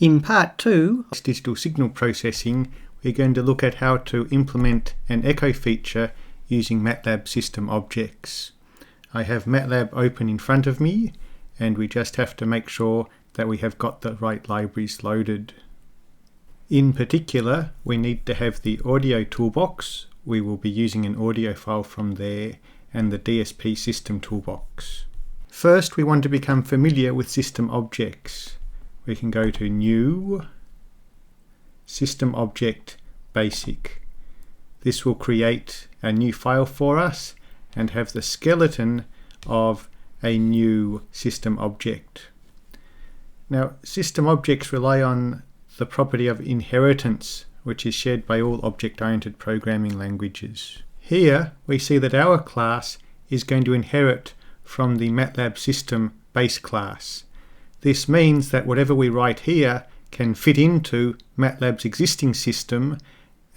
In part 2 of digital signal processing, we're going to look at how to implement an echo feature using Matlab system objects. I have Matlab open in front of me, and we just have to make sure that we have got the right libraries loaded. In particular, we need to have the audio toolbox. We will be using an audio file from there, and the DSP system toolbox. First, we want to become familiar with system objects. We can go to New, System Object, Basic. This will create a new file for us and have the skeleton of a new system object. Now, system objects rely on the property of inheritance, which is shared by all object-oriented programming languages. Here, we see that our class is going to inherit from the Matlab system base class. This means that whatever we write here can fit into Matlab's existing system,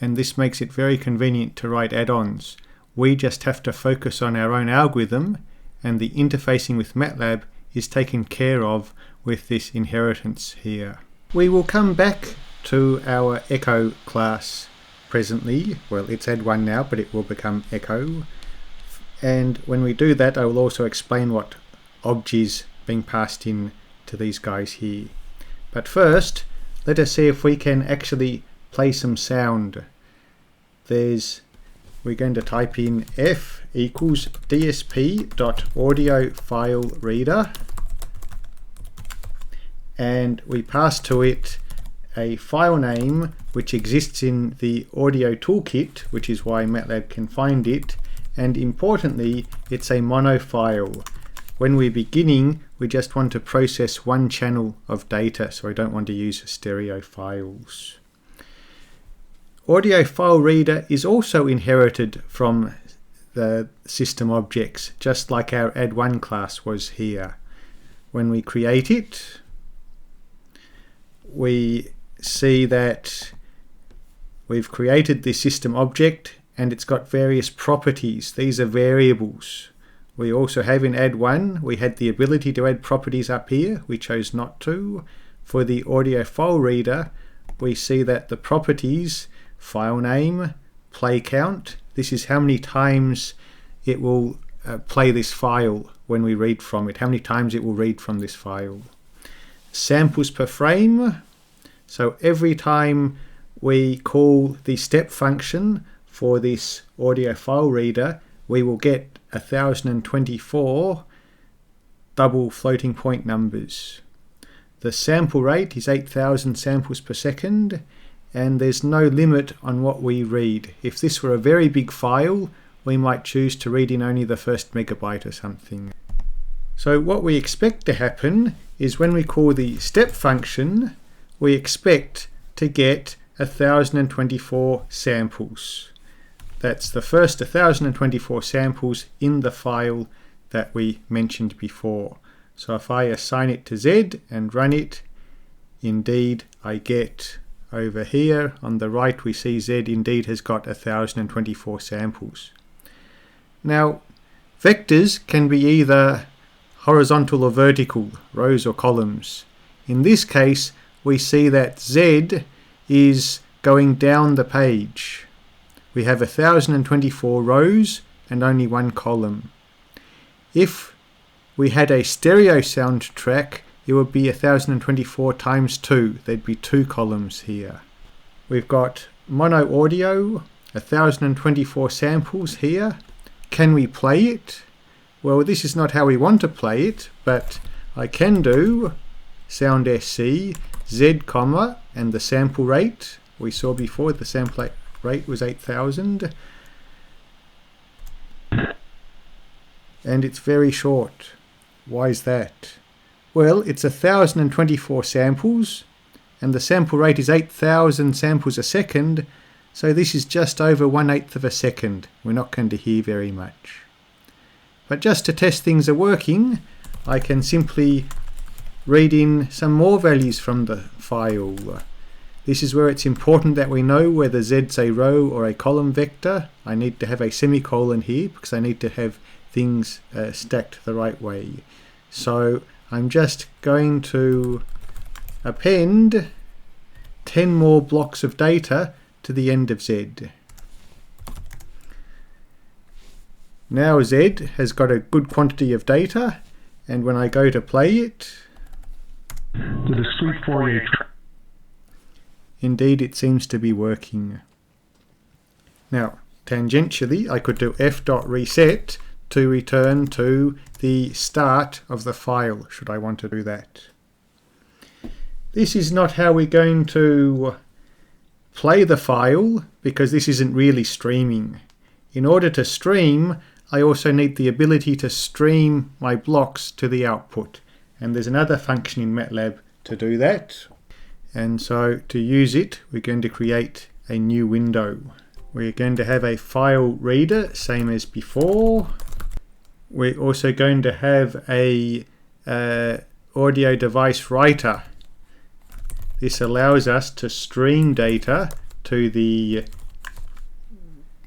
and this makes it very convenient to write add-ons. We just have to focus on our own algorithm, and the interfacing with Matlab is taken care of with this inheritance here. We will come back to our echo class presently. Well, it's add1 now, but it will become echo. And when we do that, I will also explain what obj is being passed in to these guys here. But let us see if we can actually play some sound. We're going to type in f equals dsp.audioFileReader, and we pass to it a file name which exists in the audio toolkit, which is why Matlab can find it, and importantly, it's a mono file. When we're beginning, we just want to process one channel of data, so I don't want to use stereo files. Audio file reader is also inherited from the system objects, just like our add1 class was here. When we create it, we see that we've created the system object and it's got various properties. These are variables. We also have in add1, we had the ability to add properties up here. We chose not to. For the audio file reader, we see that the properties, file name, play count, this is how many times it will play this file when we read from it, how many times it will read from this file. Samples per frame, so every time we call the step function for this audio file reader, we will get 1024 double floating point numbers. The sample rate is 8,000 samples per second, and there's no limit on what we read. If this were a very big file, we might choose to read in only the first megabyte or something. So what we expect to happen is when we call the step function, we expect to get 1024 samples. That's the first 1024 samples in the file that we mentioned before. So if I assign it to Z and run it, indeed I get over here on the right we see Z indeed has got 1024 samples. Now vectors can be either horizontal or vertical, rows or columns. In this case we see that Z is going down the page. We have 1024 rows and only one column. If we had a stereo soundtrack, it would be 1024 times 2. There'd be 2 columns here. We've got mono audio, 1024 samples here. Can we play it? Well, this is not how we want to play it, but I can do sound SC, Z, comma, and the sample rate. We saw before the sample rate was 8,000, and it's very short. Why is that? Well, it's 1024 samples and the sample rate is 8,000 samples a second, so this is just over 1/8 of a second. We're not going to hear very much. But just to test things are working, I can simply read in some more values from the file. This is where it's important that we know whether Z's a row or a column vector. I need to have a semicolon here because I need to have things stacked the right way. So I'm just going to append 10 more blocks of data to the end of Z. Now Z has got a good quantity of data, and when I go to play it, the discrete Fourier indeed it seems to be working. Now tangentially I could do f.reset to return to the start of the file, should I want to do that. This is not how we're going to play the file, because this isn't really streaming. In order to stream, I also need the ability to stream my blocks to the output, and there's another function in Matlab to do that. And so to use it, we're going to create a new window. We're going to have a file reader, same as before. We're also going to have a audio device writer. This allows us to stream data to the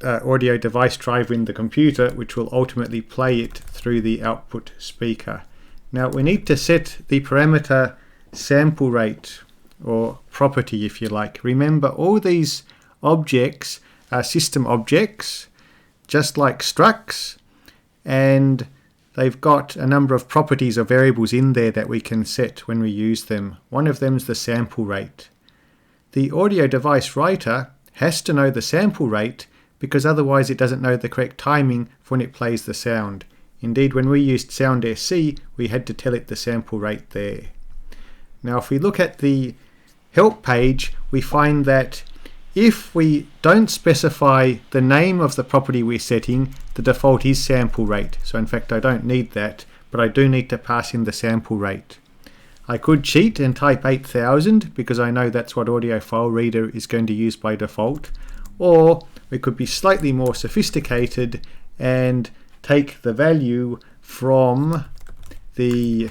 audio device driver in the computer, which will ultimately play it through the output speaker. Now we need to set the parameter sample rate, or property if you like. Remember, all these objects are system objects, just like structs, and they've got a number of properties or variables in there that we can set when we use them. One of them is the sample rate. The audio device writer has to know the sample rate, because otherwise it doesn't know the correct timing for when it plays the sound. Indeed, when we used Sound SC, we had to tell it the sample rate there. Now if we look at the help page, we find that if we don't specify the name of the property we're setting, the default is sample rate. So in fact I don't need that, but I do need to pass in the sample rate. I could cheat and type 8000 because I know that's what Audio File Reader is going to use by default, or we could be slightly more sophisticated and take the value from the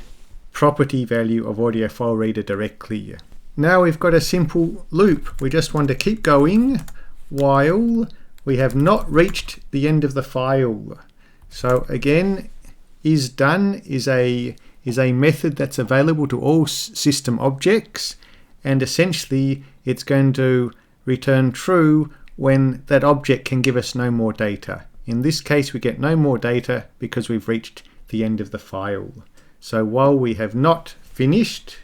property value of Audio File Reader directly. Now we've got a simple loop. We just want to keep going while we have not reached the end of the file. So again, isDone is a method that's available to all system objects, and essentially it's going to return true when that object can give us no more data. In this case we get no more data because we've reached the end of the file. So while we have not finished,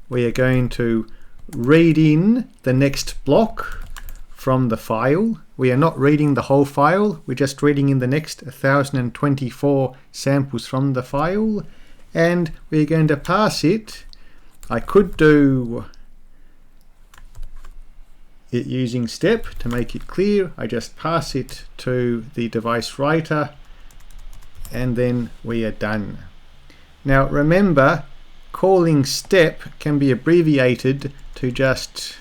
we are going to read in the next block from the file. We are not reading the whole file, we're just reading in the next 1024 samples from the file, and we're going to pass it. I could do it using step to make it clear. I just pass it to the device writer, and then we are done. Now remember, calling step can be abbreviated to just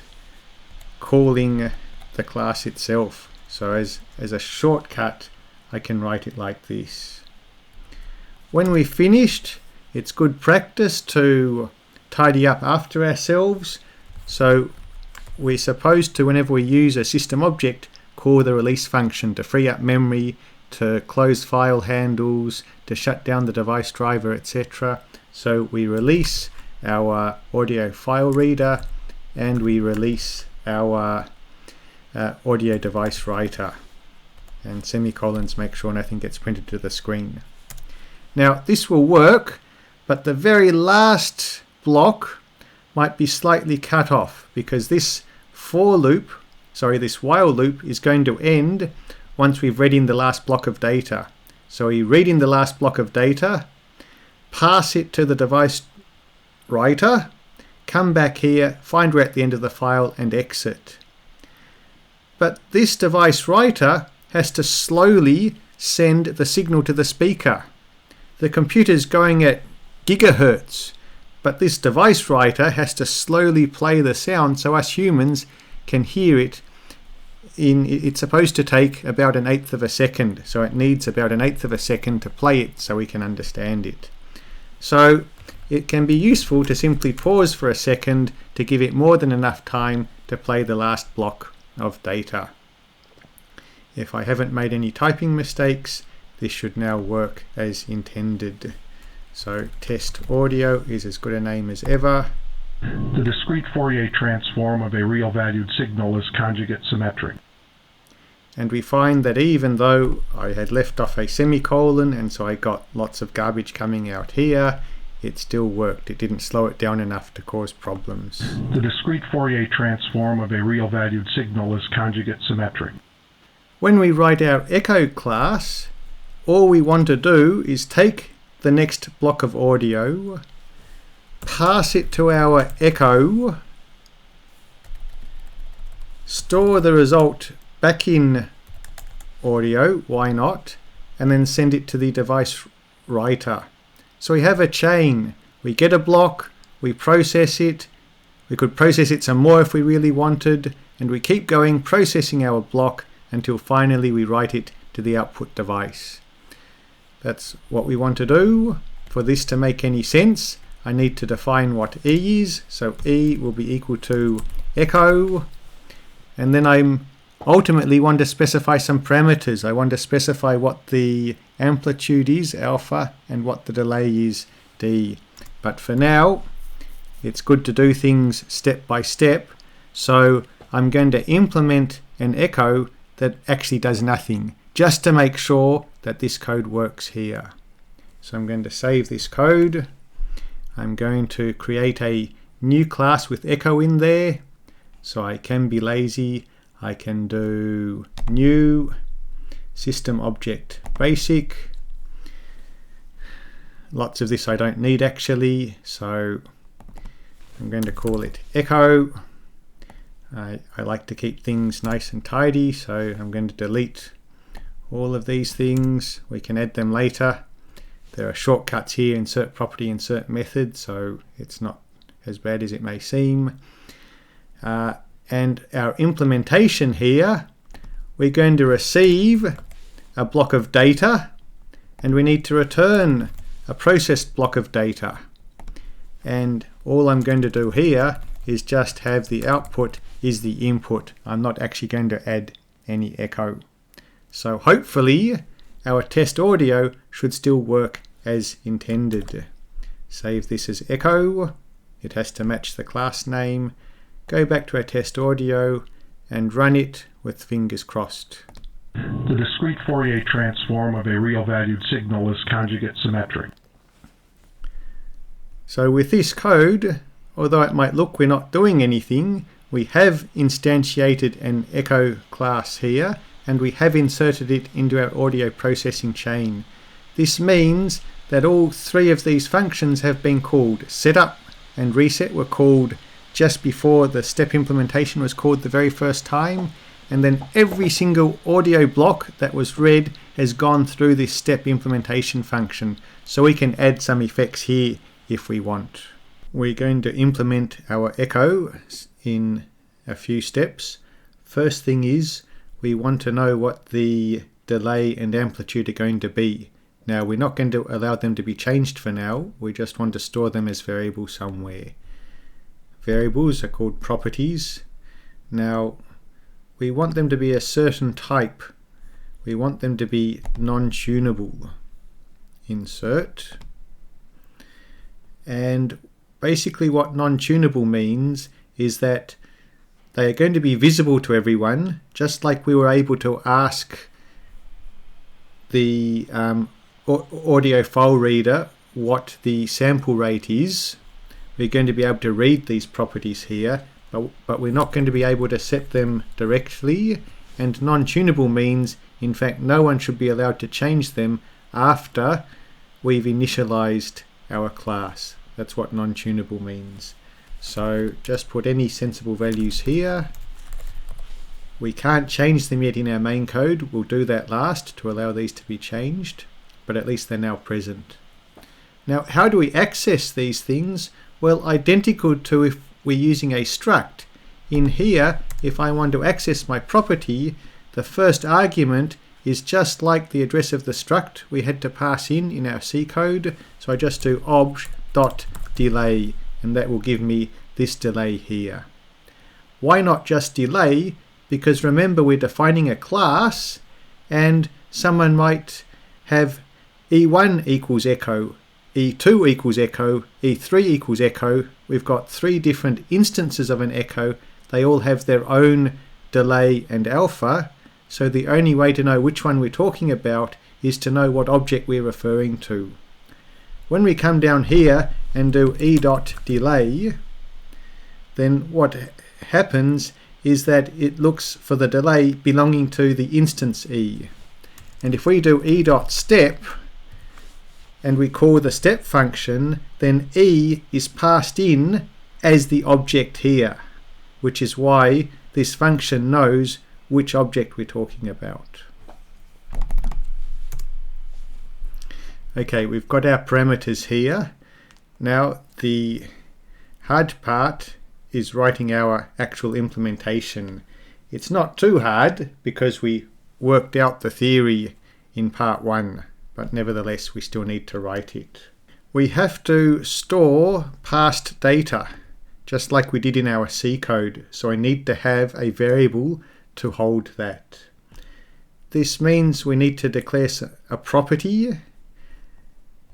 calling the class itself. So as a shortcut, I can write it like this. When we've finished, it's good practice to tidy up after ourselves. So we're supposed to, whenever we use a system object, call the release function to free up memory, to close file handles, to shut down the device driver, etc. So we release our audio file reader and we release our audio device writer, and semicolons make sure nothing gets printed to the screen. Now this will work, but the very last block might be slightly cut off, because this while loop is going to end once we've read in the last block of data. So we read in the last block of data, pass it to the device writer, come back here, find we're at the end of the file, and exit. But this device writer has to slowly send the signal to the speaker. The computer's going at gigahertz, but this device writer has to slowly play the sound so us humans can hear it. It's supposed to take about 1/8 of a second, so it needs about 1/8 of a second to play it so we can understand it. So it can be useful to simply pause for a second to give it more than enough time to play the last block of data. If I haven't made any typing mistakes, this should now work as intended. So test audio is as good a name as ever. The discrete Fourier transform of a real-valued signal is conjugate symmetric. And we find that even though I had left off a semicolon and so I got lots of garbage coming out here, it still worked. It didn't slow it down enough to cause problems. The discrete Fourier transform of a real-valued signal is conjugate symmetric. When we write our echo class, all we want to do is take the next block of audio, pass it to our echo, store the result back in audio, why not, and then send it to the device writer. So we have a chain. We get a block, we process it, we could process it some more if we really wanted, and we keep going processing our block until finally we write it to the output device. That's what we want to do. For this to make any sense, I need to define what E is. So E will be equal to echo, and then I'm ultimately want to specify some parameters. I want to specify what the amplitude is, alpha, and what the delay is, D. But for now, it's good to do things step by step. So I'm going to implement an echo that actually does nothing, just to make sure that this code works here. So I'm going to save this code. I'm going to create a new class with echo in there. So I can be lazy. I can do new system object basic. Lots of this I don't need actually, so I'm going to call it echo. I like to keep things nice and tidy, so I'm going to delete all of these things. We can add them later. There are shortcuts here, insert property, insert method, so it's not as bad as it may seem. And our implementation here, we're going to receive a block of data, and we need to return a processed block of data. And all I'm going to do here is just have the output is the input. I'm not actually going to add any echo. So hopefully our test audio should still work as intended. Save this as echo. It has to match the class name. Go back to our test audio and run it with fingers crossed. The discrete Fourier transform of a real-valued signal is conjugate symmetric. So with this code, although it might look we're not doing anything, we have instantiated an echo class here, and we have inserted it into our audio processing chain. This means that all three of these functions have been called. Setup and reset were called just before the step implementation was called the very first time, and then every single audio block that was read has gone through this step implementation function, so we can add some effects here if we want. We're going to implement our echo in a few steps. First thing is we want to know what the delay and amplitude are going to be. Now we're not going to allow them to be changed for now, we just want to store them as variables somewhere. Variables are called properties. Now we want them to be a certain type. We want them to be non-tunable. Insert. And basically what non-tunable means is that they are going to be visible to everyone, just like we were able to ask the audio file reader what the sample rate is. We're going to be able to read these properties here, but we're not going to be able to set them directly. And non-tunable means, in fact, no one should be allowed to change them after we've initialized our class. That's what non-tunable means. So just put any sensible values here. We can't change them yet in our main code. We'll do that last to allow these to be changed, but at least they're now present. Now, how do we access these things? Well, identical to if we're using a struct. In here, if I want to access my property, the first argument is just like the address of the struct we had to pass in our C code. So I just do obj.delay, and that will give me this delay here. Why not just delay? Because remember, we're defining a class, and someone might have E1 equals echo, E2 equals echo, E3 equals echo, we've got 3 different instances of an echo. They all have their own delay and alpha, so the only way to know which one we're talking about is to know what object we're referring to. When we come down here and do e.delay, then what happens is that it looks for the delay belonging to the instance e. And if we do e.step and we call the step function, then e is passed in as the object here, which is why this function knows which object we're talking about. Okay, we've got our parameters here. Now the hard part is writing our actual implementation. It's not too hard because we worked out the theory in part 1, but nevertheless we still need to write it. We have to store past data, just like we did in our C code, so I need to have a variable to hold that. This means we need to declare a property,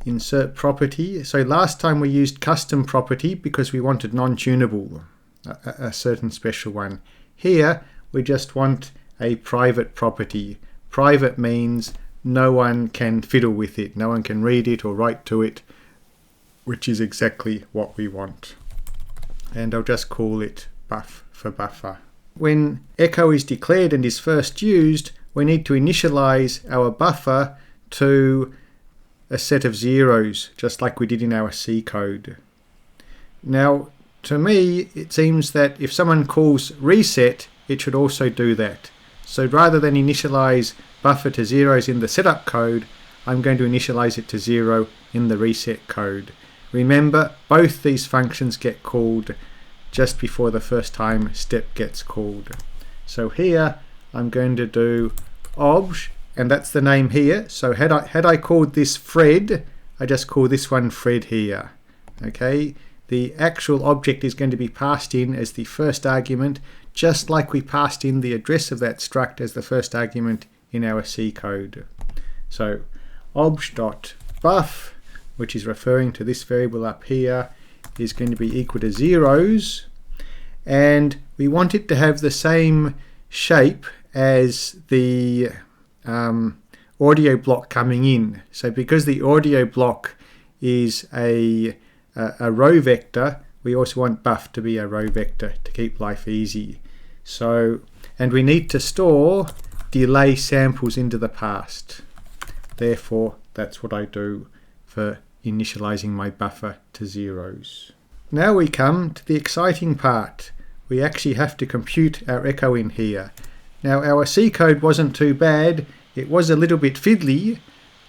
insert property. So last time we used custom property because we wanted non-tunable, a certain special one. Here we just want a private property. Private means no one can fiddle with it, no one can read it or write to it, which is exactly what we want. And I'll just call it buff for buffer. When echo is declared and is first used, we need to initialize our buffer to a set of zeros, just like we did in our C code. Now, to me, it seems that if someone calls reset, it should also do that. So rather than initialize buffer to zeros in the setup code, I'm going to initialize it to 0 in the reset code. Remember, both these functions get called just before the first time step gets called. So here I'm going to do obj, and that's the name here. So had I called this Fred, I just call this one Fred here. Okay, the actual object is going to be passed in as the first argument, just like we passed in the address of that struct as the first argument in our C code. So obj.buff, which is referring to this variable up here, is going to be equal to zeros, and we want it to have the same shape as the audio block coming in. So because the audio block is a row vector, we also want buff to be a row vector to keep life easy. So, and we need to store delay samples into the past. Therefore, that's what I do for initializing my buffer to zeros. Now we come to the exciting part. We actually have to compute our echo in here. Now our C code wasn't too bad. It was a little bit fiddly.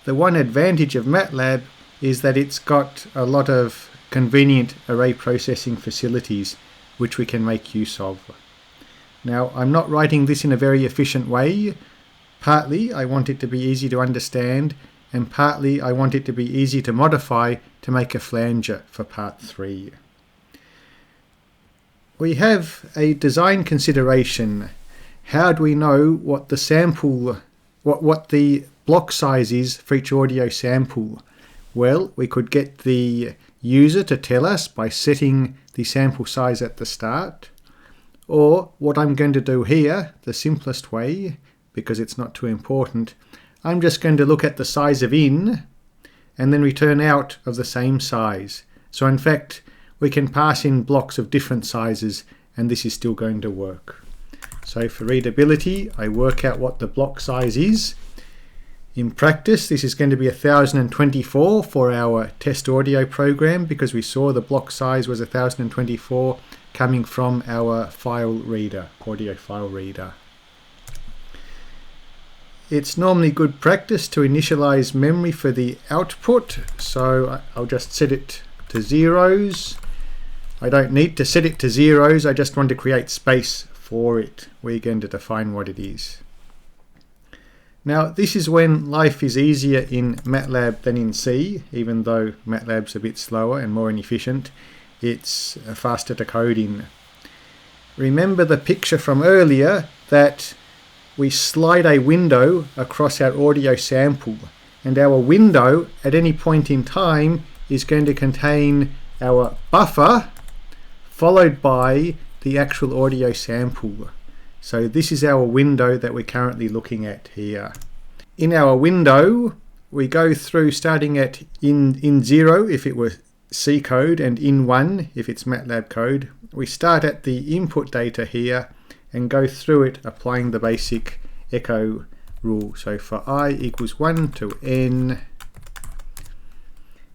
The one advantage of Matlab is that it's got a lot of convenient array processing facilities which we can make use of. Now I'm not writing this in a very efficient way. Partly I want it to be easy to understand, and partly I want it to be easy to modify to make a flanger for part 3. We have a design consideration. How do we know what the sample, what the block size is for each audio sample? Well, we could get the user to tell us by setting the sample size at the start. Or what I'm going to do here, the simplest way, because it's not too important, I'm just going to look at the size of in and then return out of the same size. So in fact, we can pass in blocks of different sizes and this is still going to work. So for readability, I work out what the block size is. In practice, this is going to be 1024 for our test audio program because we saw the block size was 1024 coming from our file reader, audio file reader. It's normally good practice to initialize memory for the output, so I'll just set it to zeros. I don't need to set it to zeros, I just want to create space for it. We're going to define what it is. Now this is when life is easier in Matlab than in C, even though Matlab's a bit slower and more inefficient. It's faster to code in. Remember the picture from earlier that we slide a window across our audio sample, and our window at any point in time is going to contain our buffer followed by the actual audio sample. So this is our window that we're currently looking at here. In our window, we go through starting at in 0 if it were C code and in 1 if it's Matlab code. We start at the input data here and go through it applying the basic echo rule. So for I equals 1 to n,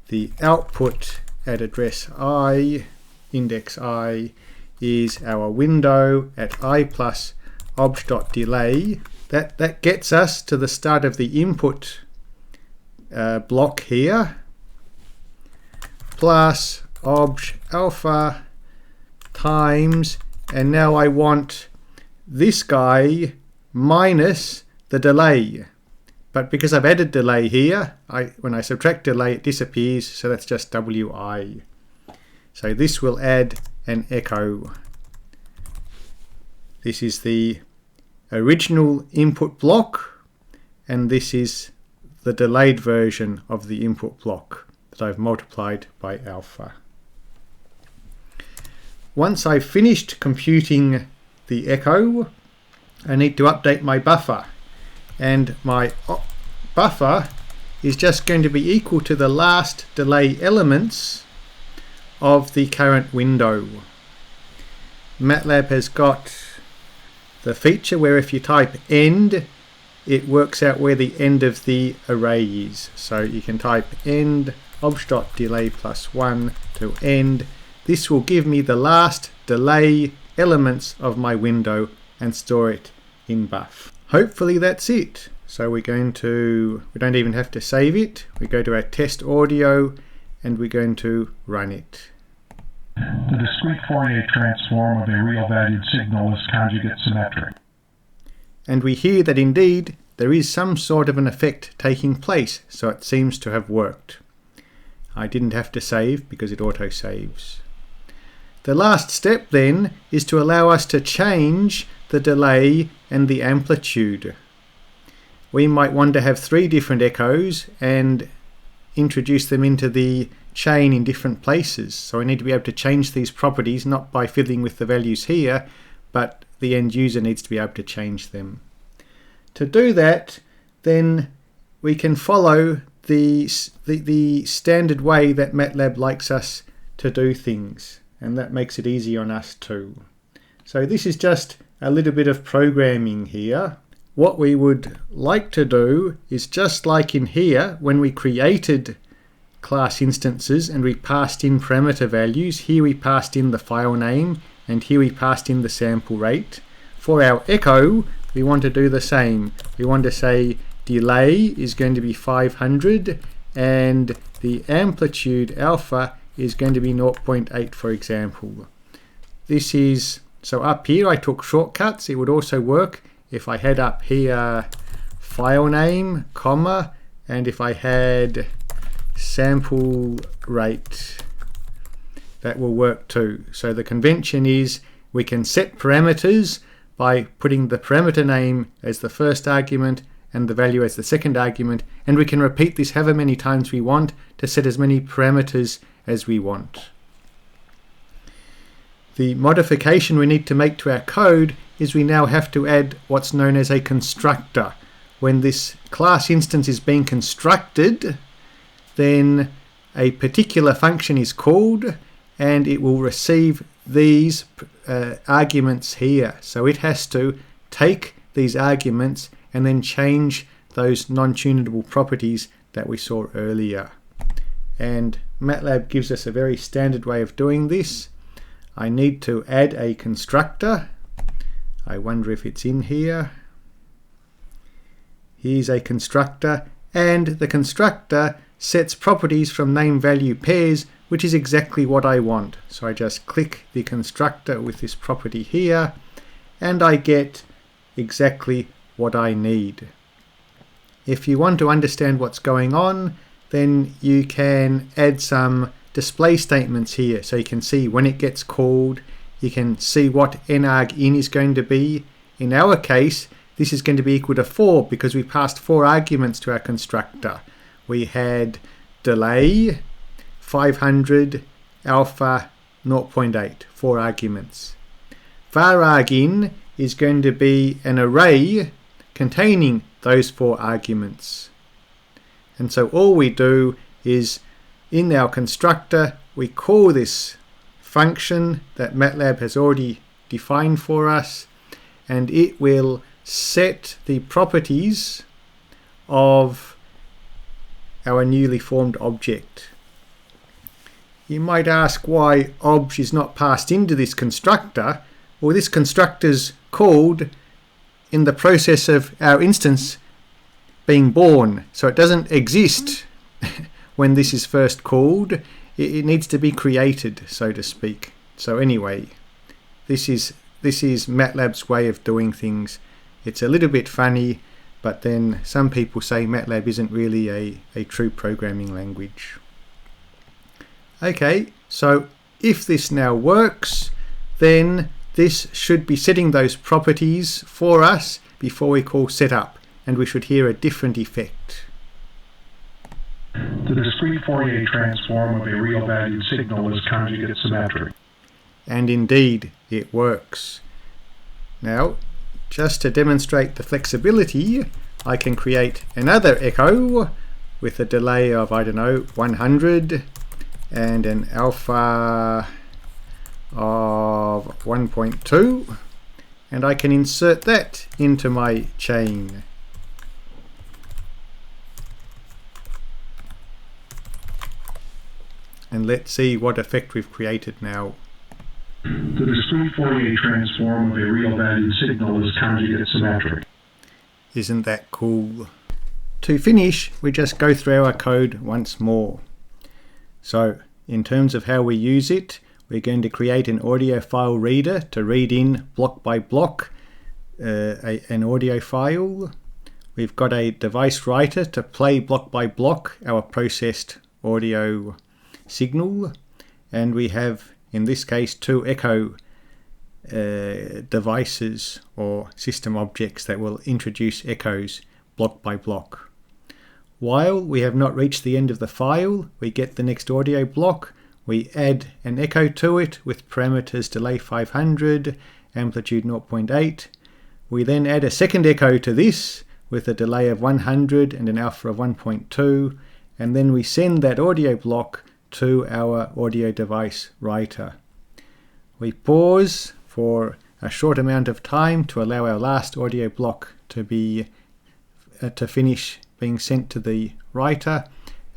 the output at address I, index I, is our window at I plus obj.delay. That gets us to the start of the input block here, plus obj alpha times, and now I want this guy minus the delay. But because I've added delay here, when I subtract delay it disappears, so that's just wi. So this will add an echo. This is the original input block, and this is the delayed version of the input block that I've multiplied by alpha. Once I've finished computing the echo, I need to update my buffer, and my buffer is just going to be equal to the last delay elements of the current window. Matlab has got the feature where if you type end, it works out where the end of the array is. So you can type end obj.delay plus 1 to end. This will give me the last delay elements of my window and store it in buff. Hopefully that's it. So we don't even have to save it. We go to our test audio and we're going to run it. The discrete Fourier transform of a real-valued signal is conjugate symmetric. And we hear that indeed there is some sort of an effect taking place, so it seems to have worked. I didn't have to save because it auto-saves. The last step then is to allow us to change the delay and the amplitude. We might want to have 3 different echoes and introduce them into the chain in different places. So I need to be able to change these properties, not by fiddling with the values here, but the end user needs to be able to change them. To do that, then we can follow the standard way that Matlab likes us to do things, and that makes it easy on us too. So this is just a little bit of programming here. What we would like to do is just like in here when we created class instances and we passed in parameter values. Here we passed in the file name and here we passed in the sample rate. For our echo, we want to do the same. We want to say delay is going to be 500 and the amplitude alpha is going to be 0.8, for example. This is, so up here I took shortcuts. It would also work if I had up here file name, comma, and if I had sample rate, that will work too. So the convention is we can set parameters by putting the parameter name as the first argument and the value as the second argument, and we can repeat this however many times we want to set as many parameters as we want. The modification we need to make to our code is we now have to add what's known as a constructor. When this class instance is being constructed, then a particular function is called and it will receive these arguments here. So it has to take these arguments and then change those non-tunable properties that we saw earlier. And Matlab gives us a very standard way of doing this. I need to add a constructor. I wonder if it's in here. Here's a constructor, and the constructor sets properties from name value pairs, which is exactly what I want. So I just click the constructor with this property here and I get exactly what I need. If you want to understand what's going on, then you can add some display statements here so you can see when it gets called. You can see what nargin is going to be. In our case, this is going to be equal to 4 because we passed 4 arguments to our constructor. We had delay, 500, alpha, 0.8, 4 arguments. Var_argin is going to be an array containing those 4 arguments. And so all we do is, in our constructor, we call this function that Matlab has already defined for us, and it will set the properties of our newly formed object. You might ask why obj is not passed into this constructor. Well, this constructor's called in the process of our instance being born, so it doesn't exist when this is first called. It needs to be created, so to speak. So anyway, this is Matlab's way of doing things. It's a little bit funny, but then some people say Matlab isn't really a true programming language. Okay, so if this now works, then this should be setting those properties for us before we call setup, and we should hear a different effect. The discrete Fourier transform of a real valued signal is conjugate symmetric. And indeed, it works. Now, just to demonstrate the flexibility, I can create another echo with a delay of, 100 and an alpha of 1.2, and I can insert that into my chain. And let's see what effect we've created now. The discrete Fourier transform of a real valued signal is conjugate symmetric. Isn't that cool? To finish, we just go through our code once more. So, in terms of how we use it, we're going to create an audio file reader to read in block by block an audio file. We've got a device writer to play block by block our processed audio signal, and we have, in this case, 2 echo devices or system objects that will introduce echoes block by block. While we have not reached the end of the file, we get the next audio block, we add an echo to it with parameters delay 500, amplitude 0.8. We then add a second echo to this with a delay of 100 and an alpha of 1.2, and then we send that audio block to our audio device writer. We pause for a short amount of time to allow our last audio block to finish being sent to the writer,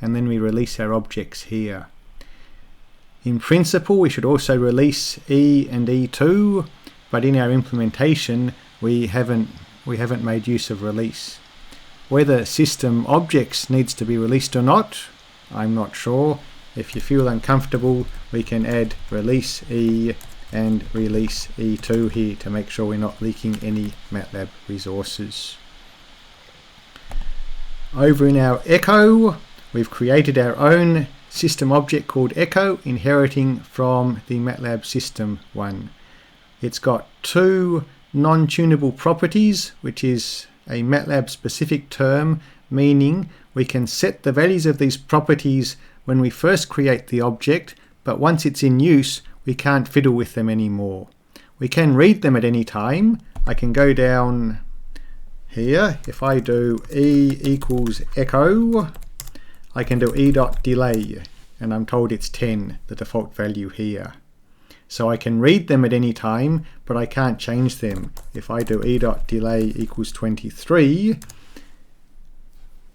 and then we release our objects here. In principle, we should also release E and E2, but in our implementation we haven't made use of release. Whether system objects needs to be released or not, I'm not sure. If you feel uncomfortable, we can add release E and release E2 here to make sure we're not leaking any Matlab resources. Over in our echo, we've created our own system object called echo, inheriting from the Matlab system one. It's got 2 non-tunable properties, which is a Matlab specific term, meaning we can set the values of these properties when we first create the object, but once it's in use, we can't fiddle with them anymore. We can read them at any time. I can go down here. If I do E equals echo, I can do E dot delay, and I'm told it's 10, the default value here. So I can read them at any time, but I can't change them. If I do E dot delay equals 23,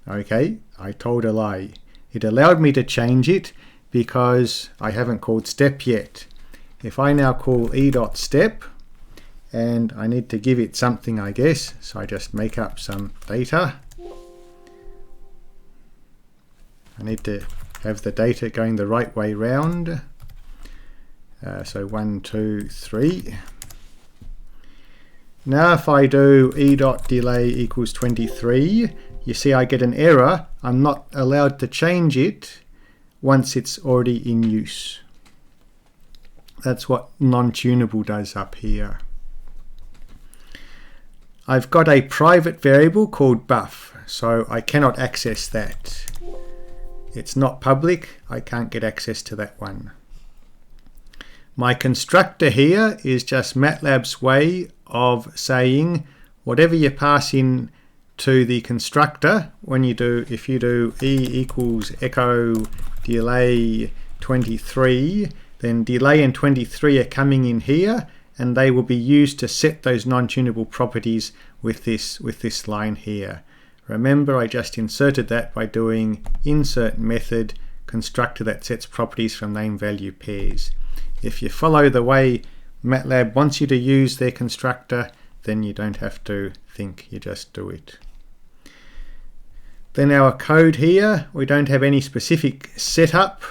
okay, I told a lie. It allowed me to change it because I haven't called step yet. If I now call E.step, and I need to give it something, I guess, so I just make up some data. I need to have the data going the right way round. So 1, 2, 3. Now if I do E.delay equals 23, you see I get an error. I'm not allowed to change it once it's already in use. That's what non-tunable does up here. I've got a private variable called buff, so I cannot access that. It's not public, I can't get access to that one. My constructor here is just Matlab's way of saying whatever you pass in to the constructor when you do, if you do e equals echo delay 23, then delay and 23 are coming in here, and they will be used to set those non-tunable properties with this line here. Remember, I just inserted that by doing insert method constructor that sets properties from name value pairs. If you follow the way Matlab wants you to use their constructor, then you don't have to think, you just do it. Then our code here, we don't have any specific setup.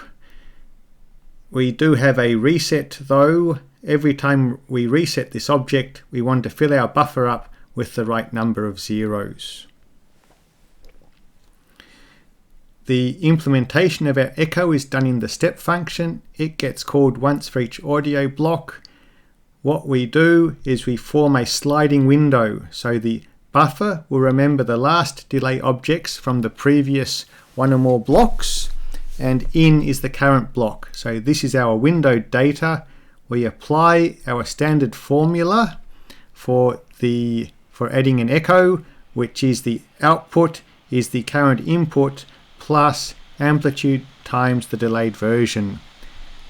We do have a reset though. Every time we reset this object, we want to fill our buffer up with the right number of zeros. The implementation of our echo is done in the step function. It gets called once for each audio block. What we do is we form a sliding window, so the buffer will remember the last delay objects from the previous one or more blocks, and in is the current block. So this is our windowed data. We apply our standard formula for adding an echo, which is the output is the current input plus amplitude times the delayed version.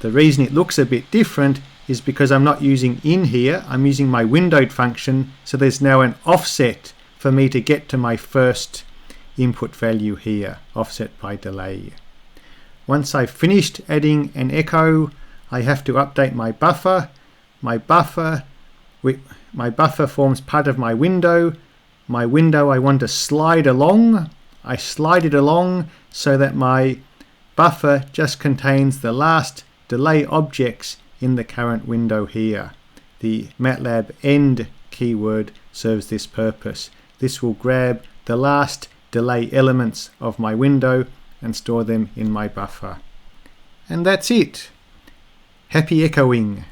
The reason it looks a bit different is because I'm not using in here, I'm using my windowed function, so there's now an offset for me to get to my first input value here, offset by delay. Once I've finished adding an echo, I have to update my buffer. My buffer forms part of my window. My window I want to slide along. I slide it along so that my buffer just contains the last delay objects in the current window here. The Matlab end keyword serves this purpose. This will grab the last delay elements of my window and store them in my buffer. And that's it. Happy echoing!